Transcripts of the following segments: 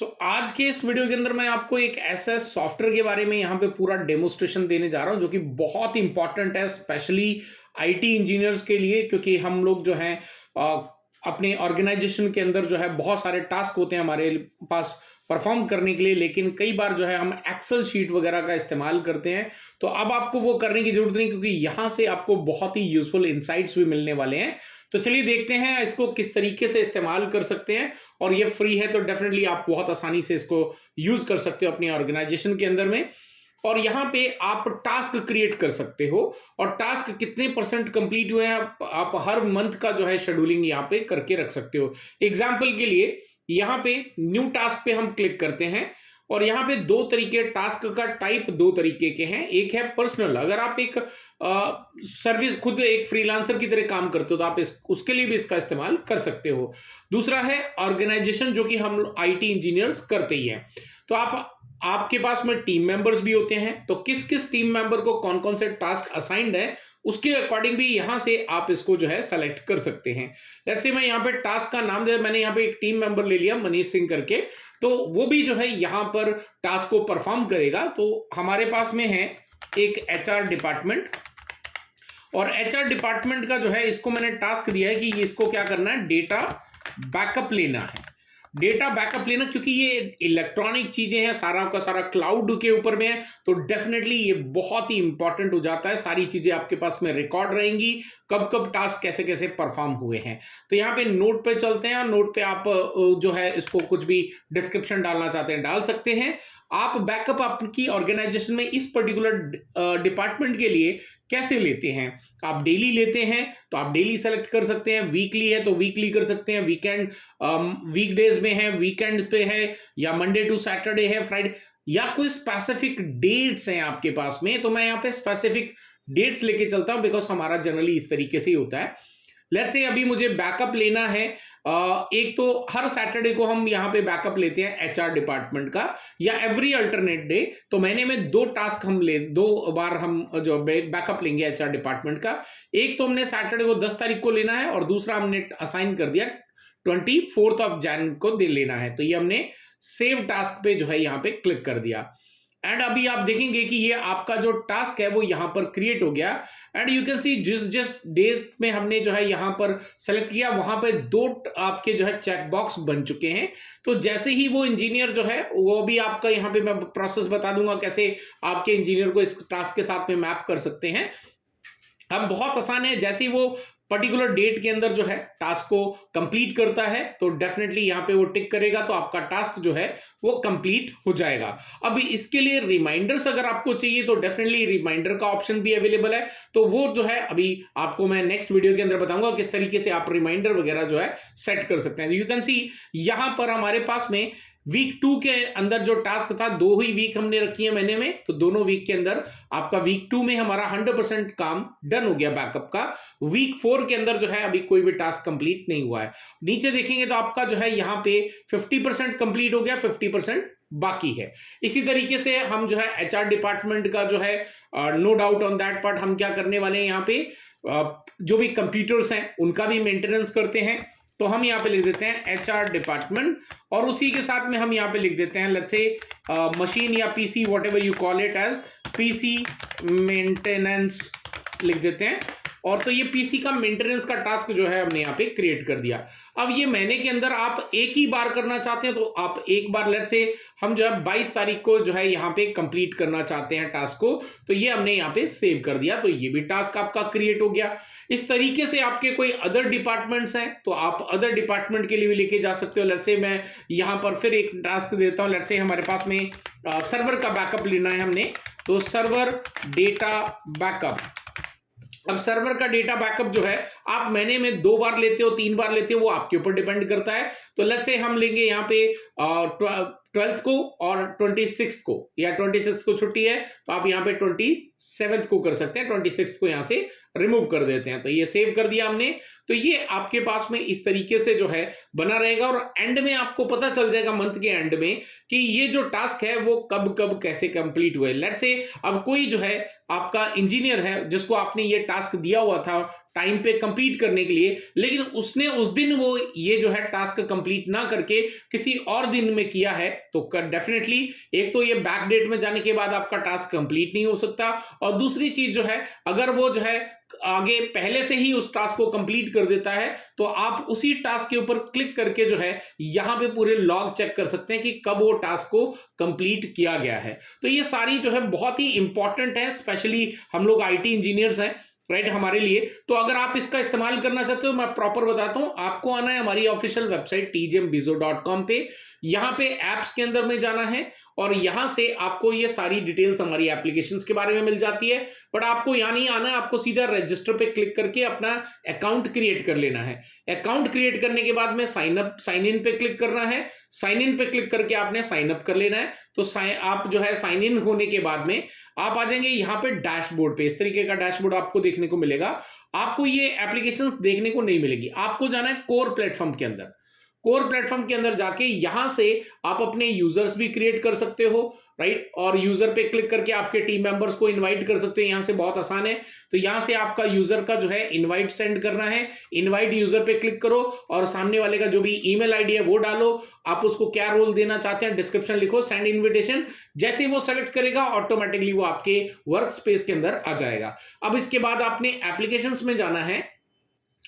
आज के इस वीडियो के अंदर मैं आपको एक ऐसा सॉफ्टवेयर के बारे में यहाँ पे पूरा डेमोस्ट्रेशन देने जा रहा हूँ जो कि बहुत इंपॉर्टेंट है स्पेशली आईटी इंजीनियर्स के लिए, क्योंकि हम लोग जो हैं अपने ऑर्गेनाइजेशन के अंदर जो है बहुत सारे टास्क होते हैं हमारे पास परफॉर्म करने के लिए, लेकिन कई बार जो है हम एक्सेल शीट वगैरह का इस्तेमाल करते हैं। तो अब आपको वो करने की जरूरत नहीं, क्योंकि यहाँ से आपको बहुत ही यूजफुल इंसाइट्स भी मिलने वाले हैं। तो चलिए देखते हैं इसको किस तरीके से इस्तेमाल कर सकते हैं, और ये फ्री है तो डेफिनेटली आप बहुत आसानी से इसको यूज कर सकते हो अपनी ऑर्गेनाइजेशन के अंदर में। और यहाँ पे आप टास्क क्रिएट कर सकते हो, और टास्क कितने परसेंट कंप्लीट हुए हैं आप हर मंथ का जो है शेड्यूलिंग यहाँ पे करके रख सकते हो। एग्जाम्पल के लिए यहाँ पे न्यू टास्क पे हम क्लिक करते हैं, और यहाँ पे दो तरीके टास्क का टाइप दो तरीके के हैं। एक है पर्सनल, अगर आप एक सर्विस खुद एक फ्रीलांसर की तरह काम करते हो तो आप उसके लिए भी इसका इस्तेमाल कर सकते हो। दूसरा है ऑर्गेनाइजेशन, जो कि हम आईटी इंजीनियर्स करते ही हैं। तो आपके पास में टीम मेंबर्स भी होते हैं, तो किस किस टीम मेंबर को कौन कौन से टास्क असाइंड है उसके अकॉर्डिंग भी यहां से आप इसको जो है सेलेक्ट कर सकते हैं। लेट्स से मैं यहाँ पे टास्क का नाम दे, मैंने यहाँ पे एक टीम मेंबर ले लिया मनीष सिंह करके, तो वो भी जो है यहाँ पर टास्क को परफॉर्म करेगा। तो हमारे पास में है एक एचआर डिपार्टमेंट, और एचआर डिपार्टमेंट का जो है इसको मैंने टास्क दिया है कि इसको क्या करना है, डेटा बैकअप लेना है। डेटा बैकअप लेना, क्योंकि ये इलेक्ट्रॉनिक चीजें हैं, सारा का सारा क्लाउड के ऊपर में है, तो डेफिनेटली ये बहुत ही इंपॉर्टेंट हो जाता है। सारी चीजें आपके पास में रिकॉर्ड रहेंगी, कब कब टास्क कैसे कैसे परफॉर्म हुए हैं। तो यहाँ पे नोट पे चलते हैं, नोट पे आप जो है इसको कुछ भी डिस्क्रिप्शन डालना चाहते हैं डाल सकते हैं। आप बैकअप आपकी ऑर्गेनाइजेशन में इस पर्टिकुलर डिपार्टमेंट के लिए कैसे लेते हैं। आप डेली लेते हैं तो आप डेली सेलेक्ट कर सकते हैं, वीकली है तो वीकली कर सकते हैं, वीकेंड वीकडेज में है, वीकेंड पे है, या मंडे टू सैटरडे है, फ्राइडे, या कोई स्पेसिफिक डेट्स हैं आपके पास में। तो मैं यहाँ पे स्पेसिफिक डेट्स लेके चलता हूं, बिकॉज हमारा जनरली इस तरीके से ही होता है। लेट्स से अभी मुझे बैकअप लेना है, एक तो हर सैटरडे को हम यहाँ पे बैकअप लेते हैं एचआर डिपार्टमेंट का, या एवरी अल्टरनेट डे। तो महीने में दो टास्क हम दो बार हम जो बैकअप लेंगे एचआर डिपार्टमेंट का। एक तो हमने सैटरडे को 10 तारीख को लेना है, और दूसरा हमने असाइन कर दिया 24 को दे लेना है। तो ये हमने सेव टास्क पे जो है यहाँ पे क्लिक कर दिया, एंड अभी आप देखेंगे कि ये आपका जो टास्क है वो यहां पर क्रिएट हो गया। एंड यू कैन सी जिस जिस डेज में हमने जो है यहां पर सेलेक्ट किया वहां पर दो आपके जो है चेक बॉक्स बन चुके हैं। तो जैसे ही वो इंजीनियर जो है वो भी आपका यहाँ पे मैं प्रोसेस बता दूंगा कैसे आपके इंजीनियर को इस टास्क के साथ में मैप कर सकते हैं। अब बहुत आसान है, जैसे ही वो पर्टिकुलर डेट के अंदर जो है टास्क को कंप्लीट करता है तो डेफिनेटली यहां पे वो टिक करेगा, तो आपका टास्क जो है वो कंप्लीट हो जाएगा। अब इसके लिए रिमाइंडर्स अगर आपको चाहिए तो डेफिनेटली रिमाइंडर का ऑप्शन भी अवेलेबल है। तो वो जो है अभी आपको मैं नेक्स्ट वीडियो के अंदर बताऊंगा किस तरीके से आप रिमाइंडर वगैरह जो है सेट कर सकते हैं। यू कैन सी यहां पर हमारे पास में वीक 2 के अंदर जो टास्क था, 2 ही वीक हमने रखी है महीने में, तो दोनों वीक के अंदर आपका वीक 2 में हमारा 100% काम डन हो गया बैकअप का। वीक 4 के अंदर जो है अभी कोई भी टास्क कंप्लीट नहीं हुआ है। नीचे देखेंगे तो आपका जो है यहाँ पे 50% कंप्लीट हो गया, 50% बाकी है। इसी तरीके से हम जो है एचआर डिपार्टमेंट का जो है no doubt on that part, हम क्या करने वाले हैं यहाँ पे जो भी कंप्यूटर्स हैं उनका भी मेंटेनेंस करते हैं। तो हम यहाँ पे लिख देते हैं एचआर डिपार्टमेंट, और उसी के साथ में हम यहाँ पे लिख देते हैं लेट्स से मशीन या PC whatever you call it as PC maintenance लिख देते हैं। और तो ये पीसी का मेंटेनेंस का टास्क जो है हमने यहाँ पे क्रिएट कर दिया। अब ये महीने के अंदर आप एक ही बार करना चाहते हैं तो आप एक बार लेट्स से हम जो है 22 तारीख को जो है यहाँ पे कंप्लीट करना चाहते हैं टास्क को, तो ये हमने यहाँ पे सेव कर दिया, तो ये भी टास्क आपका क्रिएट हो गया। इस तरीके से आपके कोई अदर डिपार्टमेंट्स हैं तो आप अदर डिपार्टमेंट के लिए भी लेके जा सकते हो। लेट्स से मैं यहाँ पर फिर एक टास्क देता हूँ, लेट्स से हमारे पास में सर्वर का बैकअप लेना है हमने, तो सर्वर डेटा बैकअप। अब सर्वर का डेटा बैकअप जो है आप महीने में 2 बार लेते हो 3 बार लेते हो, वो आपके ऊपर डिपेंड करता है। तो लेट्स से हम लेंगे यहाँ पे 12th को और 26 को, या 26 को छुट्टी है तो आप यहाँ पे 27 को कर सकते हैं, 26 को यहाँ से रिमूव कर देते हैं। तो ये सेव कर दिया हमने। तो ये आपके पास में इस तरीके से जो है बना रहेगा, और एंड में आपको पता चल जाएगा मंथ के एंड में कि ये जो टास्क है वो कब कब कैसे कंप्लीट हुए। लेट्स से अब कोई जो है आपका इंजीनियर है जिसको आपने ये टास्क दिया हुआ था टाइम पे कंप्लीट करने के लिए, लेकिन उसने उस दिन वो ये जो है टास्क कंप्लीट ना करके किसी और दिन में किया है, तो डेफिनेटली एक तो ये बैक डेट में जाने के बाद आपका टास्क कंप्लीट नहीं हो सकता, और दूसरी चीज जो है, अगर वो जो है आगे पहले से ही उस टास्क को कंप्लीट कर देता है, तो आप उसी टास्क के ऊपर क्लिक करके जो है यहां पे पूरे लॉग चेक कर सकते हैं कि कब वो टास्क को कंप्लीट किया गया है। तो ये सारी जो है बहुत ही इंपॉर्टेंट है, स्पेशली हम लोग आईटी इंजीनियर्स हैं, राइट, हमारे लिए। तो अगर आप इसका इस्तेमाल करना चाहते हो, मैं प्रॉपर बताता हूं, आपको आना है हमारी ऑफिशियल वेबसाइट tgmbizo.com पे। यहां पे एप्स के अंदर में जाना है, और यहां से आपको ये सारी डिटेल्स हमारी एप्लीकेशंस के बारे में मिल जाती है। बट आपको यहां नहीं आना है, आपको सीधा रजिस्टर पे क्लिक करके अपना अकाउंट क्रिएट कर लेना है। अकाउंट क्रिएट करने के बाद में साइन इन पे क्लिक करना है। साइन इन पे क्लिक करके आपने साइन अप कर लेना है। तो आप जो है साइन इन होने के बाद में आप आ जाएंगे यहाँ पे डैशबोर्ड पे। इस तरीके का डैशबोर्ड आपको देखने को मिलेगा। आपको ये एप्लीकेशंस देखने को नहीं मिलेगी, आपको जाना है कोर प्लेटफॉर्म के अंदर। कोर प्लेटफॉर्म के अंदर जाके यहां से आप अपने यूजर्स भी क्रिएट कर सकते हो, राइट, और यूजर पे क्लिक करके आपके टीम मेंबर्स को इनवाइट कर सकते हो। यहां से बहुत आसान है। तो यहां से आपका यूजर का जो है इनवाइट सेंड करना है। इनवाइट यूजर पे क्लिक करो और सामने वाले का जो भी ईमेल आईडी है वो डालो। आप उसको क्या रोल देना चाहते हैं डिस्क्रिप्शन लिखो, सेंड इन्विटेशन। जैसे ही वो सेलेक्ट करेगा ऑटोमेटिकली वो आपके वर्क स्पेस के अंदर आ जाएगा। अब इसके बाद आपने एप्लीकेशंस में जाना है,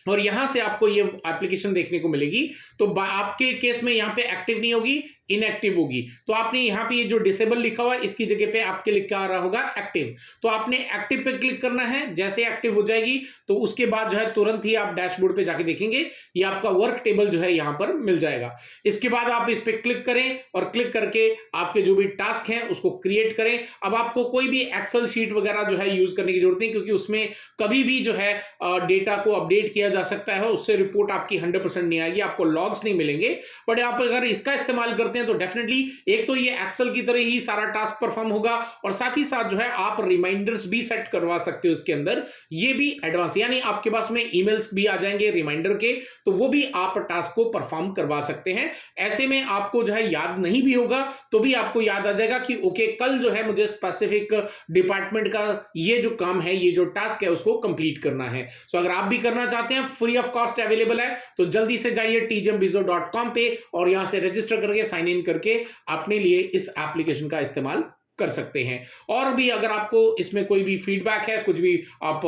और यहां से आपको ये एप्लीकेशन देखने को मिलेगी। तो आपके केस में यहां पे एक्टिव नहीं होगी, इनएक्टिव होगी। तो आपने यहां पे ये जो डिसेबल लिखा हुआ है इसकी जगह पे आपके लिखा आ रहा होगा एक्टिव। तो आपने एक्टिव पे क्लिक करना है। जैसे एक्टिव हो जाएगी तो उसके बाद जो है तुरंत ही आप डैशबोर्ड पे जाके देखेंगे ये आपका वर्क टेबल जो है यहां पर मिल जाएगा। इसके बाद आप इस पे क्लिक करें और क्लिक करके आपके जो भी टास्क हैं उसको क्रिएट करें। अब आपको कोई भी एक्सेल शीट वगैरह जो है यूज करने की जरूरत नहीं, क्योंकि उसमें कभी भी जो है डेटा को अपडेट किया जा सकता है, उससे रिपोर्ट आपकी 100% नहीं आएगी, आपको लॉग्स नहीं मिलेंगे। बट आप अगर इसका इस्तेमाल करते हैं तो डेफिनेटली एक तो ये एक्सेल की तरह ही सारा टास्क परफॉर्म होगा, और साथ ही साथ जो है आप रिमाइंडर्स भी सेट करवा सकते हो इसके अंदर। ये भी एडवांस, यानी आपके पास में ईमेल्स भी आ जाएंगे रिमाइंडर के, तो वो भी आप टास्क को परफॉर्म करवा सकते हैं। ऐसे में आपको जो है याद नहीं भी होगा तो भी आपको याद आ जाएगा कि ओके कल जो है मुझे स्पेसिफिक डिपार्टमेंट का ये जो काम है, ये जो टास्क है उसको कंप्लीट करना है। सो अगर आप भी करना चाहते हैं, फ्री ऑफ कॉस्ट अवेलेबल है, तो जल्दी से जाइए tgmbizo.com पे और यहां से रजिस्टर करके साइन इन करके अपने लिए इस एप्लीकेशन का इस्तेमाल कर सकते हैं। और भी अगर आपको इसमें कोई भी फीडबैक है, कुछ भी आप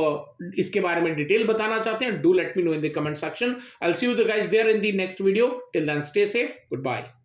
इसके बारे में डिटेल बताना चाहते हैं, do let me know in the comment section. I will see you guys there in the next video. Till then stay safe, good bye.